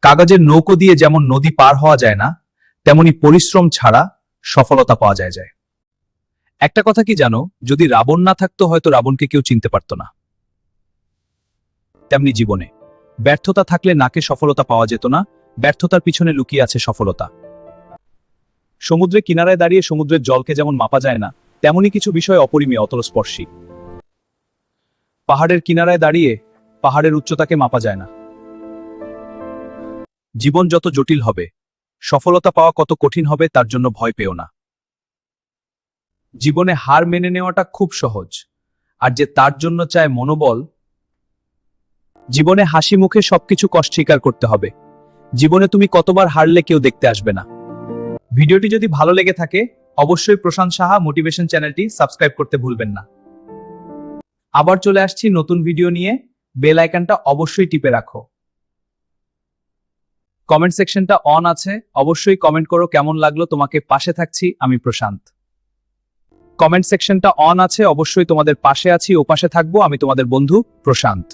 কাগজের নৌকো দিয়ে যেমন নদী পার হওয়া যায় না, তেমনি পরিশ্রম ছাড়া সফলতা পাওয়া যায়। একটা কথা কি জানো, যদি রাবণ না থাকতো হয়তো রাবণকে কেউ চিনতে পারত না। তেমনি জীবনে ব্যর্থতা থাকলে নাকে সফলতা পাওয়া যেত না, ব্যর্থতার পিছনে লুকিয়ে আছে সফলতা। সমুদ্রের কিনারায় দাঁড়িয়ে সমুদ্রের জলকে যেমন মাপা যায় না, তেমনি কিছু বিষয় অপরিমেয়, অতলস্পর্শী। পাহাড়ের কিনারায় দাঁড়িয়ে পাহাড়ের উচ্চতাকে মাপা যায় না। জীবন যত জটিল হবে, সফলতা পাওয়া কত কঠিন হবে তার জন্য ভয় পেও না। জীবনে হার মেনে নেওয়াটা খুব সহজ, আর যে তার জন্য চায় মনোবল। জীবনে হাসি মুখে সবকিছু কষ্ট স্বীকার করতে হবে। জীবনে তুমি কতবার হারলে কেউ দেখতে আসবে না। ভিডিওটি যদি ভালো লেগে থাকে অবশ্যই প্রশান্ত সাহা মোটিভেশন চ্যানেলটি সাবস্ক্রাইব করতে ভুলবেন না। আবার চলে আসছি নতুন ভিডিও নিয়ে, বেল আইকনটা অবশ্যই টিপে রাখো। কমেন্ট সেকশনটা অন আছে, অবশ্যই কমেন্ট করো কেমন লাগলো তোমাকে। পাশে থাকছি আমি প্রশান্ত। কমেন্ট সেকশনটা অন আছে, অবশ্যই তোমাদের পাশে আছি ও পাশে থাকবো আমি তোমাদের বন্ধু প্রশান্ত।